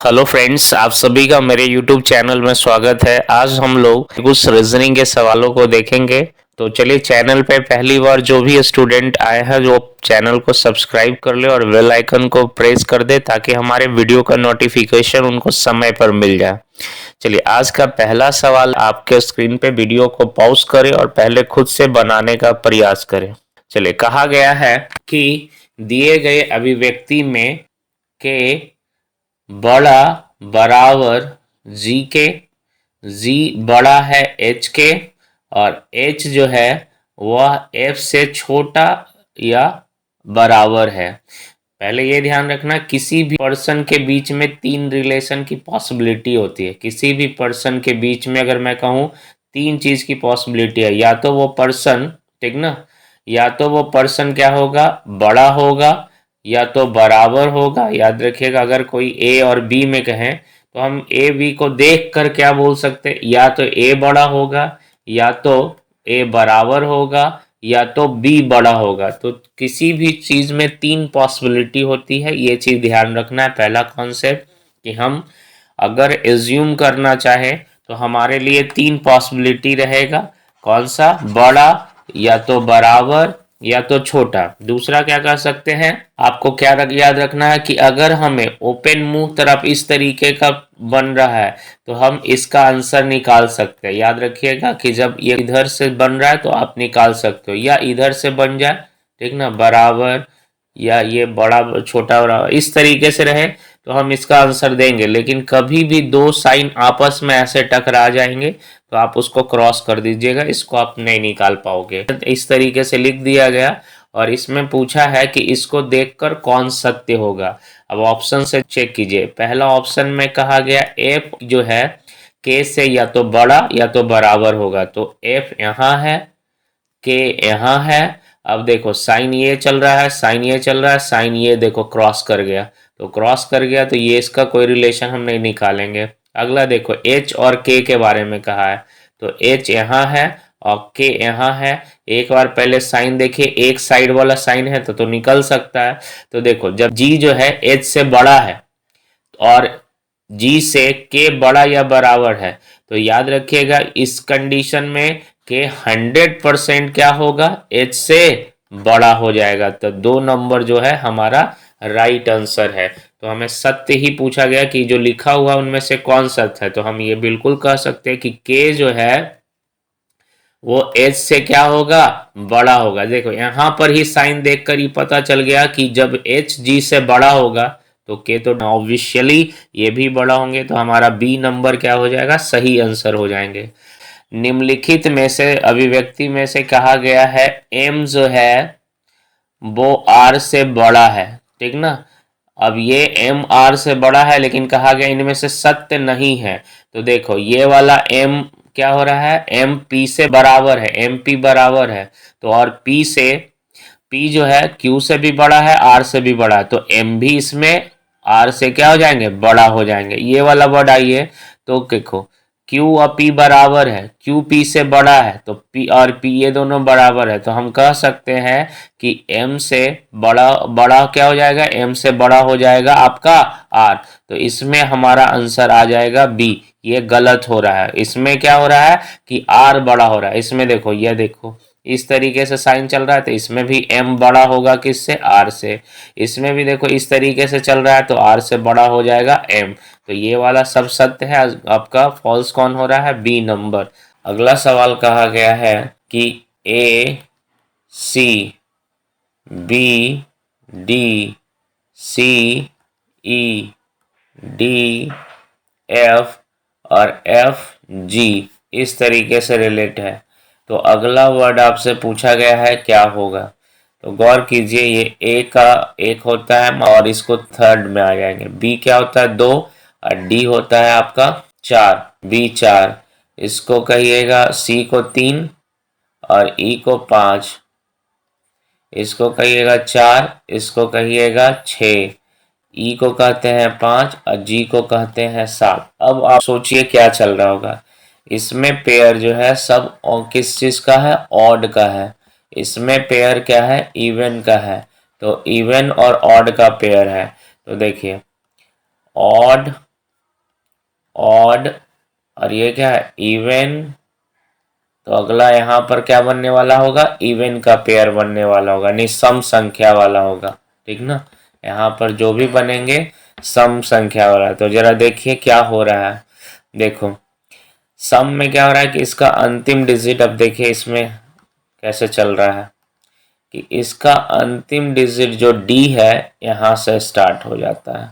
Hello friends, आप सभी का मेरे यूट्यूब चैनल में स्वागत है। आज हम लोग कुछ रीजनिंग के सवालों को देखेंगे। तो चलिए, चैनल पे पहली बार जो भी स्टूडेंट आए हैं वो चैनल को सब्सक्राइब कर ले और बेल आइकन को प्रेस कर दे ताकि हमारे वीडियो का नोटिफिकेशन उनको समय पर मिल जाए। चलिए, आज का पहला सवाल आपके स्क्रीन पे वीडियो को पॉज करें और पहले खुद से बनाने का प्रयास करें। चलिए, कहा गया है कि दिए गए अभिव्यक्ति में के बड़ा बराबर जी के, जी बड़ा है एच के और एच जो है वह एफ से छोटा या बराबर है। पहले ये ध्यान रखना, किसी भी पर्सन के बीच में तीन रिलेशन की पॉसिबिलिटी होती है। किसी भी पर्सन के बीच में अगर मैं कहूँ तीन चीज की पॉसिबिलिटी है, या तो वो पर्सन, ठीक ना, या तो वो पर्सन क्या होगा, बड़ा होगा, या तो बराबर होगा। याद रखिएगा, अगर कोई ए और बी में कहें तो हम ए बी को देख कर क्या बोल सकते, या तो ए बड़ा होगा, या तो ए बराबर होगा, या तो बी बड़ा होगा। तो किसी भी चीज में तीन पॉसिबिलिटी होती है, ये चीज ध्यान रखना है। पहला कॉन्सेप्ट कि हम अगर एज्यूम करना चाहें तो हमारे लिए तीन पॉसिबिलिटी रहेगा। कौन सा? बड़ा, या तो बराबर, या तो छोटा। दूसरा क्या कर सकते हैं, आपको क्या याद रखना है कि अगर हमें ओपन मुंह तरफ इस तरीके का बन रहा है तो हम इसका आंसर निकाल सकते हैं। याद रखिएगा कि जब ये इधर से बन रहा है तो आप निकाल सकते हो, या इधर से बन जाए, ठीक ना, बराबर, या ये बड़ा छोटा बराबर इस तरीके से रहे तो हम इसका आंसर देंगे। लेकिन कभी भी दो साइन आपस में ऐसे टकरा जाएंगे तो आप उसको क्रॉस कर दीजिएगा, इसको आप नहीं निकाल पाओगे। इस तरीके से लिख दिया गया और इसमें पूछा है कि इसको देखकर कौन सत्य होगा। अब ऑप्शन से चेक कीजिए। पहला ऑप्शन में कहा गया एफ जो है के से या तो बड़ा या तो बराबर होगा, तो एफ यहाँ है, के यहाँ है। अब देखो साइन ये चल रहा है, साइन ये चल रहा है, साइन ये देखो क्रॉस कर गया, तो क्रॉस कर गया तो ये इसका कोई रिलेशन हम नहीं निकालेंगे। अगला देखो एच और के बारे में कहा है, तो एच यहाँ है और के यहाँ है। एक बार पहले साइन देखिए, एक साइड वाला साइन है तो निकल सकता है। तो देखो जब जी जो है एच से बड़ा है और जी से के बड़ा या बराबर है, तो याद रखिएगा इस कंडीशन में के 100% क्या होगा, एच से बड़ा हो जाएगा। तो 2 नंबर जो है हमारा राइट आंसर है। तो हमें सत्य ही पूछा गया कि जो लिखा हुआ उनमें से कौन सत्य है, तो हम ये बिल्कुल कह सकते हैं कि के जो है वो एच से क्या होगा, बड़ा होगा। देखो यहाँ पर ही साइन देखकर ही पता चल गया कि जब एच जी से बड़ा होगा तो के तो ऑब्वियसली ये भी बड़ा होंगे, तो हमारा बी नंबर क्या हो जाएगा, सही आंसर हो जाएंगे। निम्नलिखित में से अभिव्यक्ति में से कहा गया है एम जो है वो आर से बड़ा है, ठीक ना। अब ये एम आर से बड़ा है लेकिन कहा गया इनमें से सत्य नहीं है। तो देखो ये वाला एम क्या हो रहा है, एम पी से बराबर है, एम पी बराबर है, तो और पी से, पी जो है क्यू से भी बड़ा है, आर से भी बड़ा है, तो एम भी इसमें आर से क्या हो जाएंगे, बड़ा हो जाएंगे। ये वाला वर्ड आइए, तो देखो क्यू और पी बराबर है, क्यू पी से बड़ा है, तो पी और पी ये दोनों बराबर है, तो हम कह सकते हैं कि एम से बड़ा, बड़ा क्या हो जाएगा, एम से बड़ा हो जाएगा आपका आर। तो इसमें हमारा आंसर आ जाएगा बी। ये गलत हो रहा है, इसमें क्या हो रहा है कि आर बड़ा हो रहा है। इसमें देखो, ये देखो इस तरीके से साइन चल रहा है तो इसमें भी m बड़ा होगा किससे, r से। इसमें भी देखो इस तरीके से चल रहा है तो r से बड़ा हो जाएगा m। तो ये वाला सब सत्य है। आपका फॉल्स कौन हो रहा है, b नंबर। अगला सवाल कहा गया है कि a c b d c e d f और f g इस तरीके से रिलेट है। तो अगला वर्ड आपसे पूछा गया है क्या होगा। तो गौर कीजिए, ये ए का एक होता है और इसको थर्ड में आ जाएंगे। बी क्या होता है, 2, और डी होता है आपका 4, बी 4। इसको कहिएगा सी को 3 और ई को 5। इसको कहिएगा 4, इसको कहिएगा 6, ई को कहते हैं 5 और जी को कहते हैं 7। अब आप सोचिए क्या चल रहा होगा। इसमें पेयर जो है सब किस चीज का है, ऑड का है। इसमें पेयर क्या है, इवन का है। तो इवन और ऑड का पेयर है। तो देखिए ऑड ऑड, और ये क्या है इवन। तो अगला यहाँ पर क्या बनने वाला होगा, इवन का पेयर बनने वाला होगा, नहीं सम संख्या वाला होगा, ठीक ना। यहाँ पर जो भी बनेंगे सम संख्या वाला। तो जरा देखिए क्या हो रहा है। देखो सम में क्या हो रहा है कि इसका अंतिम डिजिट, अब देखिए इसमें कैसे चल रहा है कि इसका अंतिम डिजिट जो डी है यहाँ से स्टार्ट हो जाता है,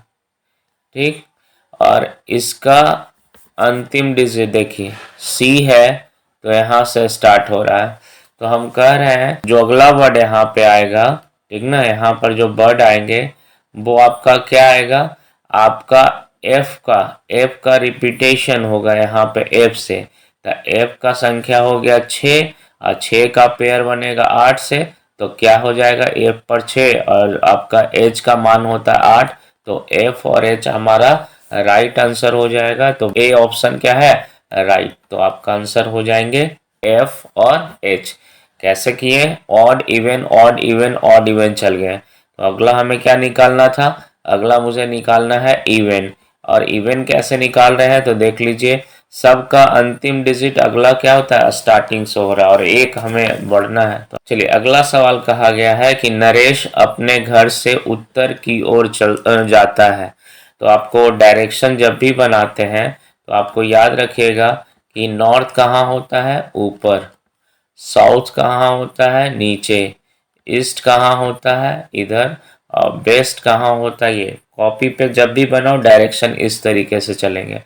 ठीक। और इसका अंतिम डिजिट देखिए सी है, तो यहाँ से स्टार्ट हो रहा है। तो हम कह रहे हैं जो अगला वर्ड यहाँ पे आएगा, ठीक ना, यहाँ पर जो वर्ड आएंगे वो आपका क्या आएगा, आपका एफ का रिपीटेशन होगा यहाँ पे एफ से। तो एफ का संख्या हो गया 6 और 6 का पेयर बनेगा 8 से। तो क्या हो जाएगा, एफ पर 6 और आपका एच का मान होता है 8। तो एफ और एच हमारा राइट आंसर हो जाएगा। तो ए ऑप्शन क्या है, राइट। तो आपका आंसर हो जाएंगे एफ और एच। कैसे किए, odd even odd even odd even चल गए। तो अगला हमें क्या निकालना था, अगला मुझे निकालना है इवन। और इवन कैसे निकाल रहे हैं तो देख लीजिए, सबका अंतिम डिजिट अगला क्या होता है, स्टार्टिंग से हो रहा है और एक हमें बढ़ना है। तो चलिए अगला सवाल कहा गया है कि नरेश अपने घर से उत्तर की ओर चल जाता है। तो आपको डायरेक्शन जब भी बनाते हैं तो आपको याद रखिएगा कि नॉर्थ कहाँ होता है, ऊपर, साउथ कहाँ होता है, नीचे, ईस्ट कहाँ होता है, इधर, और वेस्ट कहाँ होता है, ये। कॉपी पे जब भी बनाओ डायरेक्शन इस तरीके से चलेंगे।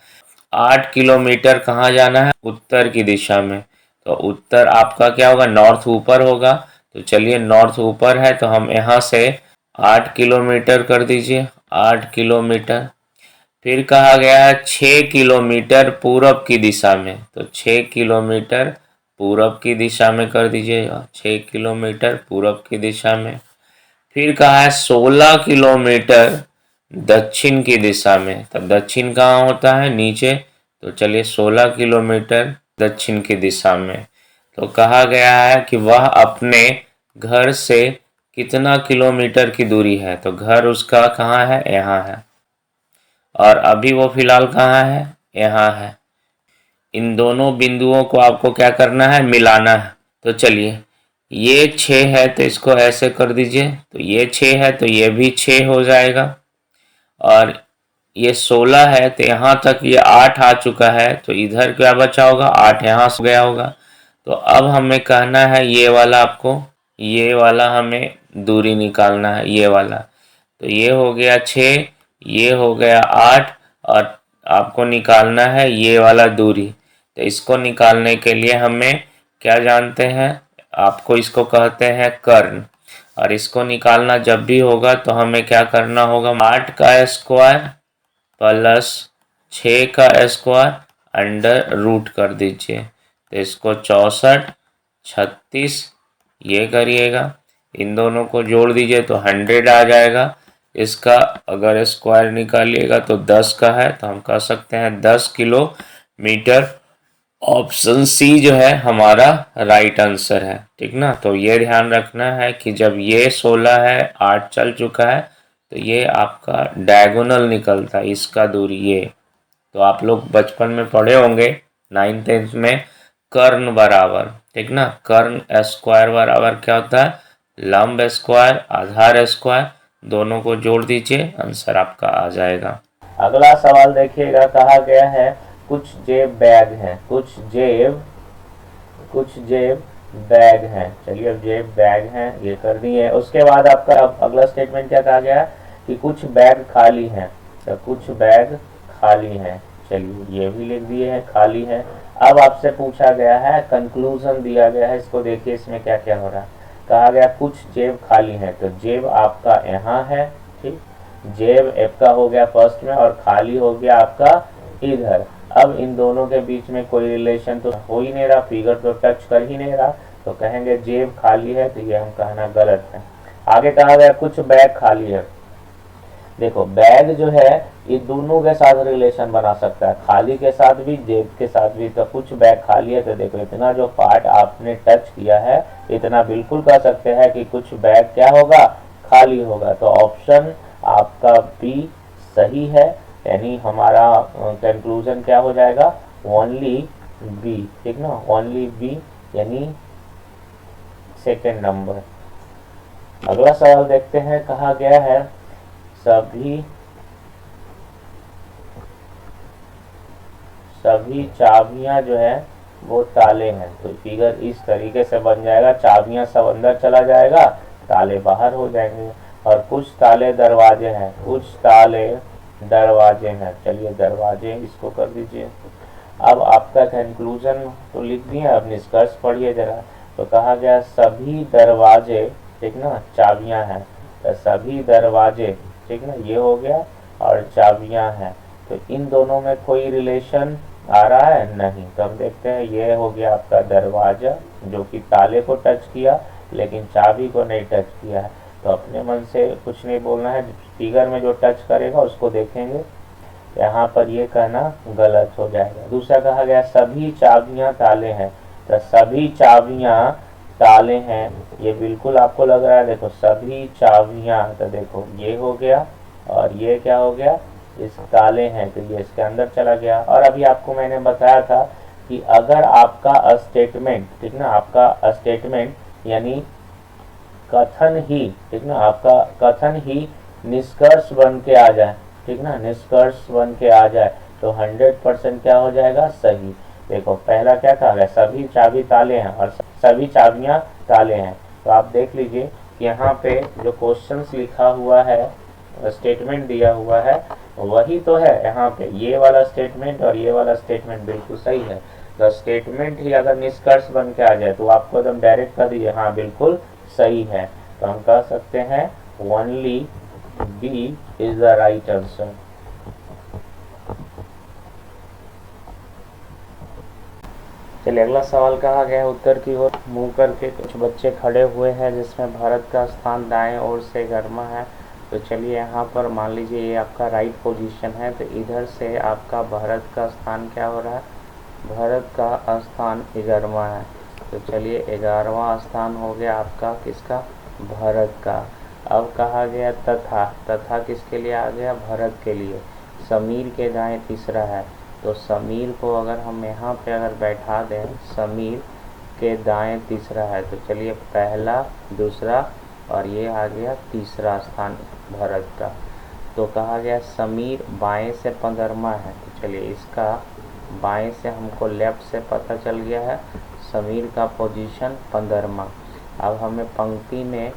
8 किलोमीटर कहाँ जाना है, उत्तर की दिशा में। तो उत्तर आपका क्या होगा, नॉर्थ ऊपर होगा। तो चलिए नॉर्थ ऊपर है तो हम यहाँ से 8 किलोमीटर कर दीजिए, 8 किलोमीटर। फिर कहा गया है 6 किलोमीटर पूरब की दिशा में। तो 6 किलोमीटर पूरब की दिशा में कर दीजिएगा, 6 किलोमीटर पूरब की दिशा में। फिर कहा है 16 किलोमीटर दक्षिण की दिशा में। तो दक्षिण कहाँ होता है, नीचे। तो चलिए 16 किलोमीटर दक्षिण की दिशा में। तो कहा गया है कि वह अपने घर से कितना किलोमीटर की दूरी है। तो घर उसका कहाँ है, यहाँ है, और अभी वो फिलहाल कहाँ है, यहाँ है। इन दोनों बिंदुओं को आपको क्या करना है, मिलाना है। तो चलिए ये 6 है तो इसको ऐसे कर दीजिए, तो ये 6 है तो ये भी 6 हो जाएगा। और ये 16 है तो यहाँ तक ये 8 आ चुका है, तो इधर क्या बचा होगा, 8 यहाँ से गया होगा। तो अब हमें कहना है ये वाला, आपको ये वाला हमें दूरी निकालना है, ये वाला। तो ये हो गया 6, ये हो गया 8, और आपको निकालना है ये वाला दूरी। तो इसको निकालने के लिए हमें क्या जानते हैं, आपको इसको कहते हैं कर्ण। और इसको निकालना जब भी होगा तो हमें क्या करना होगा, 8 का स्क्वायर प्लस 6 का स्क्वायर अंडर रूट कर दीजिए। तो इसको 64, 36 ये करिएगा, इन दोनों को जोड़ दीजिए तो 100 आ जाएगा। इसका अगर स्क्वायर निकालिएगा तो 10 का है, तो हम कह सकते हैं 10 किलोमीटर। ऑप्शन सी जो है हमारा राइट आंसर है, ठीक ना। तो ये ध्यान रखना है कि जब ये 16 है, 8 चल चुका है, तो ये आपका डायगोनल निकलता है, इसका दूरी ये। तो आप लोग बचपन में पढ़े होंगे 9th 10th में, कर्ण बराबर, ठीक ना, कर्ण स्क्वायर बराबर क्या होता है, लंब स्क्वायर आधार स्क्वायर। दोनों को जोड़ दीजिए, आंसर आपका आ जाएगा। अगला सवाल देखिएगा, कहा गया है कुछ जेब बैग हैं, कुछ जेब बैग हैं। चलिए अब जेब बैग हैं ये कर दिए। उसके बाद आपका अब अगला स्टेटमेंट क्या कहा गया कि कुछ बैग खाली हैं। तो कुछ बैग खाली हैं, चलिए ये भी लिख दिए हैं, खाली हैं। अब आपसे पूछा गया है, कंक्लूजन दिया गया है, इसको देखिए इसमें क्या क्या हो रहा है। कहा गया कुछ जेब खाली हैं, तो जेब आपका यहाँ है, ठीक। जेब एफ का हो गया फर्स्ट में, और खाली हो गया आपका इधर। अब इन दोनों के बीच में कोई रिलेशन तो हो ही नहीं रहा, फिगर तो टच कर ही नहीं रहा, तो कहेंगे जेब खाली है, तो ये हम कहना गलत है। आगे कहा गया कुछ बैग खाली है। देखो बैग जो है ये दोनों के साथ रिलेशन बना सकता है, खाली के साथ भी जेब के साथ भी। तो कुछ बैग खाली है, तो देखो इतना जो पार्ट आपने टच किया है इतना बिल्कुल कह सकते हैं कि कुछ बैग क्या होगा, खाली होगा। तो ऑप्शन आपका बी सही है। यानी हमारा कंक्लूजन क्या हो जाएगा, ओनली बी, ठीक ना, ओनली बी यानी सेकेंड नंबर। अगला सवाल देखते हैं, कहा गया है सभी चाबियां जो है वो ताले हैं। तो फिगर इस तरीके से बन जाएगा, चाबियां सब अंदर चला जाएगा, ताले बाहर हो जाएंगे। और कुछ ताले दरवाजे हैं, कुछ ताले दरवाजे हैं, चलिए दरवाजे इसको कर दीजिए। अब आपका कंक्लूजन तो लिख दिए, अब निष्कर्ष पढ़िए जरा। तो कहा गया सभी दरवाजे, ठीक ना, चाबियां हैं, तो सभी दरवाजे, ठीक ना, ये हो गया, और चाबियां हैं, तो इन दोनों में कोई रिलेशन आ रहा है नहीं। तो हम देखते हैं, ये हो गया आपका दरवाजा जो कि ताले को टच किया लेकिन चाबी को नहीं टच किया है। तो अपने मन से कुछ नहीं बोलना है, फिगर में जो टच करेगा उसको देखेंगे, यहाँ पर ये कहना गलत हो जाएगा। दूसरा कहा गया सभी चाबियां ताले हैं, तो सभी चाबियां ताले हैं, ये बिल्कुल आपको लग रहा है, देखो सभी चाबियां, तो देखो ये हो गया और ये क्या हो गया, इस ताले हैं, तो ये इसके अंदर चला गया। और अभी आपको मैंने बताया था कि अगर आपका स्टेटमेंट, ठीक ना, आपका स्टेटमेंट यानी कथन ही, ठीक ना, आपका कथन ही निष्कर्ष बन के आ जाए, ठीक ना, निष्कर्ष बन के आ जाए, तो 100% क्या हो जाएगा, सही। देखो पहला क्या कहा गया, सभी चाबी ताले हैं और सभी चाबियां ताले हैं। तो आप देख लीजिए कि यहाँ पे जो क्वेश्चंस लिखा हुआ है, स्टेटमेंट दिया हुआ है, वही तो है यहाँ पे, ये वाला स्टेटमेंट और ये वाला स्टेटमेंट बिल्कुल सही है। तो स्टेटमेंट ही अगर निष्कर्ष बन के आ जाए तो आपको एकदम डायरेक्ट कर दीजिए हाँ बिल्कुल सही है। तो हम कह सकते हैं only B is the right answer. चलिए अगला सवाल कहा गया है, उत्तर की ओर मुंह करके कुछ बच्चे खड़े हुए हैं जिसमें भारत का स्थान दाएं ओर से गर्मा है। तो चलिए यहाँ पर मान लीजिए ये आपका राइट पोजीशन है, तो इधर से आपका भारत का स्थान क्या हो रहा है, भारत का स्थान 11वां है। तो चलिए 11वां स्थान हो गया आपका किसका, भारत का। अब कहा गया तथा, तथा किसके लिए आ गया, भारत के लिए। समीर के दाएं तीसरा है, तो समीर को अगर हम यहाँ पे अगर बैठा दें, समीर के दाएं तीसरा है, तो चलिए पहला दूसरा और ये आ गया तीसरा स्थान भारत का। तो कहा गया समीर बाएं से 15वां है, तो चलिए इसका बाएं से हमको लेफ्ट से पता चल गया है समीर का पोजीशन 15वां। अब हमें पंक्ति में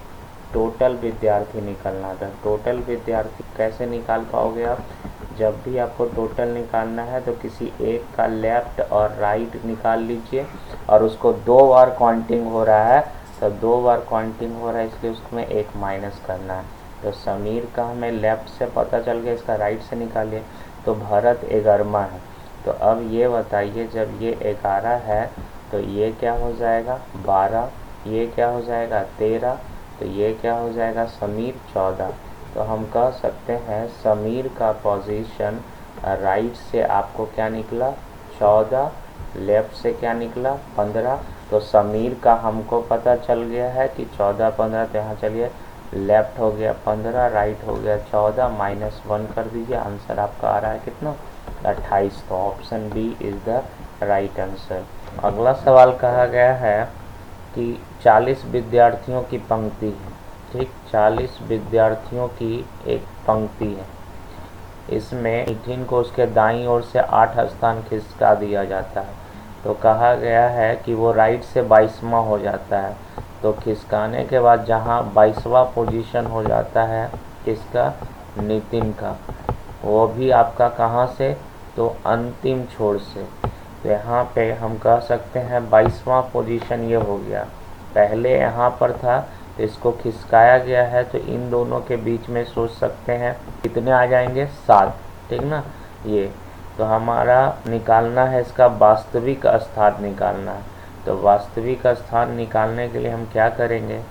टोटल विद्यार्थी निकालना था। टोटल विद्यार्थी कैसे निकाल पाओगे आप, जब भी आपको टोटल निकालना है तो किसी एक का लेफ्ट और राइट निकाल लीजिए, और उसको 2 बार काउंटिंग हो रहा है, तो 2 बार काउंटिंग हो रहा है इसलिए उसमें एक माइनस करना है। तो समीर का हमें लेफ्ट से पता चल गया, इसका राइट से निकालिए, तो भारत 11वां है। तो अब ये बताइए जब ये 11 है तो ये क्या हो जाएगा 12, ये क्या हो जाएगा 13, तो ये क्या हो जाएगा समीर 14। तो हम कह सकते हैं समीर का पोजीशन राइट से आपको क्या निकला 14, लेफ्ट से क्या निकला 15। तो समीर का हमको पता चल गया है कि 14 15, तो यहाँ चलिए लेफ्ट हो गया 15, राइट हो गया 14, -1 कर दीजिए, आंसर आपका आ रहा है कितना 28। तो option B is the right answer. अगला सवाल कहा गया है कि 40 विद्यार्थियों की पंक्ति है, ठीक, 40 विद्यार्थियों की एक पंक्ति है, इसमें नितिन को उसके दाईं ओर से 8 स्थान खिसका दिया जाता है। तो कहा गया है कि वो राइट से 22वां हो जाता है। तो खिसकाने के बाद जहाँ 22वां पोजीशन हो जाता है किसका, नितिन का, वो भी आपका कहाँ से, तो अंतिम छोर से। तो यहाँ पे हम कह सकते हैं 22वां पोजीशन ये हो गया, पहले यहाँ पर था तो इसको खिसकाया गया है, तो इन दोनों के बीच में सोच सकते हैं कितने आ जाएंगे 7, ठीक ना। ये तो हमारा निकालना है इसका वास्तविक स्थान निकालना है। तो वास्तविक स्थान निकालने के लिए हम क्या करेंगे,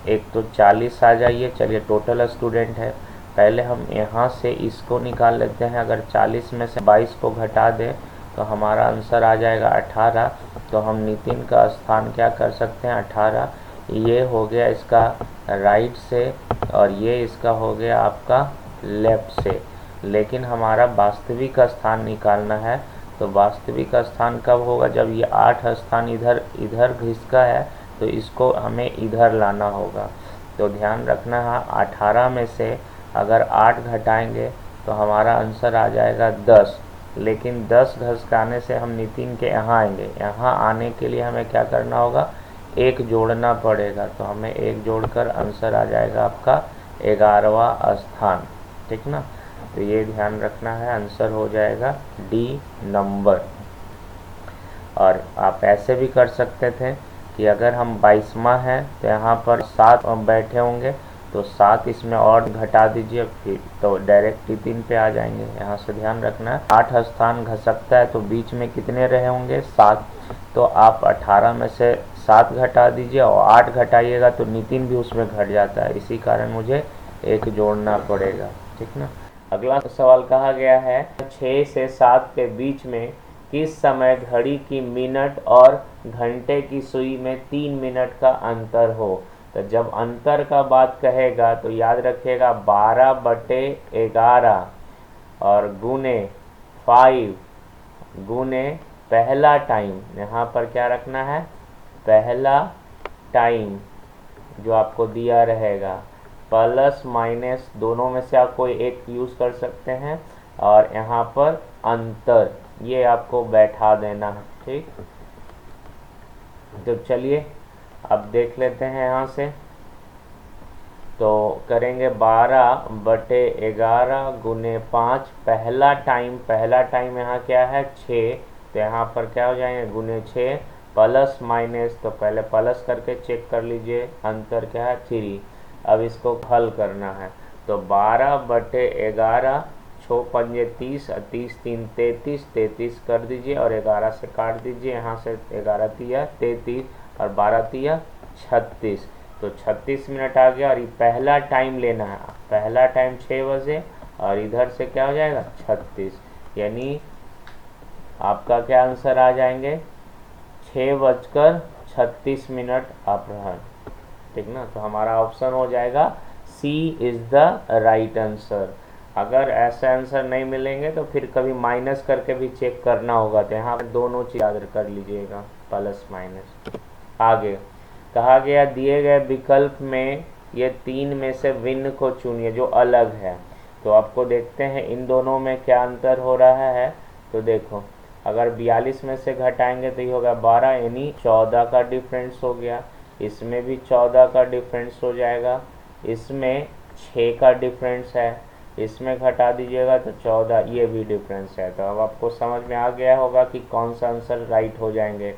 एक तो 40 आ जाइए, चलिए टोटल स्टूडेंट है, पहले हम यहाँ से इसको निकाल लेते हैं। अगर 40 में से 22 को घटा दें तो हमारा आंसर आ जाएगा 18। तो हम नितिन का स्थान क्या कर सकते हैं 18, ये हो गया इसका राइट से और ये इसका हो गया आपका लेफ्ट से। लेकिन हमारा वास्तविक स्थान निकालना है। तो वास्तविक स्थान कब होगा, जब ये 8 स्थान इधर इधर घिसका है तो इसको हमें इधर लाना होगा। तो ध्यान रखना है 18 में से अगर 8 घटाएंगे तो हमारा आंसर आ जाएगा 10। लेकिन 10 घसकाने से हम नितिन के यहाँ आएंगे, यहाँ आने के लिए हमें क्या करना होगा, 1 जोड़ना पड़ेगा। तो हमें 1 जोड़कर आंसर आ जाएगा आपका 11वां स्थान, ठीक ना। तो ये ध्यान रखना है, आंसर हो जाएगा डी नंबर। और आप ऐसे भी कर सकते थे कि अगर हम 22वां हैं तो यहाँ पर 7 बैठे होंगे तो 7 इसमें और घटा दीजिए, फिर तो डायरेक्ट नितिन पे आ जाएंगे। यहाँ से ध्यान रखना है 8 स्थान घसकता है तो बीच में कितने रहे होंगे, 7। तो आप 18 में से 7 घटा दीजिए और 8 घटाइएगा तो नितिन भी उसमें घट जाता है, इसी कारण मुझे 1 जोड़ना पड़ेगा, ठीक ना। अगला सवाल कहा गया है 6 से 7 के बीच में किस समय घड़ी की मिनट और घंटे की सुई में 3 मिनट का अंतर हो। तो जब अंतर का बात कहेगा तो याद रखिएगा 12/11 और गुने 5 गुने पहला टाइम, यहाँ पर क्या रखना है, पहला टाइम जो आपको दिया रहेगा, प्लस माइनस दोनों में से आप कोई एक यूज़ कर सकते हैं, और यहाँ पर अंतर ये आपको बैठा देना है, ठीक। तो चलिए अब देख लेते हैं यहाँ से। तो करेंगे 12/11 गुने 5, पहला टाइम यहाँ क्या है 6, तो यहाँ पर क्या हो जाएंगे गुने 6 प्लस माइनस, तो पहले प्लस करके चेक कर लीजिए, अंतर क्या है 3। अब इसको हल करना है तो 12/11 6 पंजे 30 और 30 3 33, 33 कर दीजिए और 11 से काट दीजिए, यहाँ से 11 तिया 33 और 12 तिया 36, तो 36 मिनट आ गया। और ये पहला टाइम लेना है, पहला टाइम 6 बजे और इधर से क्या हो जाएगा 36, यानी आपका क्या आंसर आ जाएंगे 6:36 अपराह्न, ठीक ना। तो हमारा ऑप्शन हो जाएगा सी इज़ द राइट आंसर। अगर ऐसे आंसर नहीं मिलेंगे तो फिर कभी माइनस करके भी चेक करना होगा, तो यहाँ पर दोनों चीज याद कर लीजिएगा, प्लस माइनस। आगे कहा गया दिए गए विकल्प में ये 3 में से भिन्न को चुनिए जो अलग है। तो आपको देखते हैं इन दोनों में क्या अंतर हो रहा है। तो देखो अगर 42 में से घटाएंगे तो ये होगा 12, यानी 14 का डिफरेंस हो गया। इसमें भी 14 का डिफरेंस हो जाएगा, इसमें 6 का डिफरेंस है, इसमें घटा दीजिएगा तो 14, ये भी डिफरेंस है। तो अब आपको समझ में आ गया होगा कि कौन सा आंसर राइट हो जाएंगे।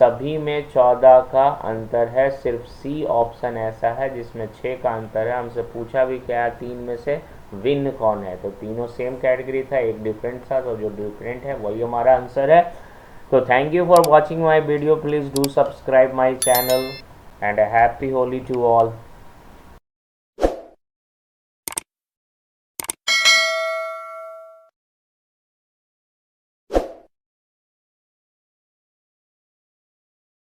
सभी में 14 का अंतर है, सिर्फ सी ऑप्शन ऐसा है जिसमें 6 का अंतर है। हमसे पूछा भी क्या है 3 में से भिन्न कौन है, तो तीनों सेम कैटेगरी था, एक डिफरेंट था, तो जो डिफरेंट है वही हमारा आंसर है। तो thank you for watching my video, please do subscribe my channel and happy Holi to all.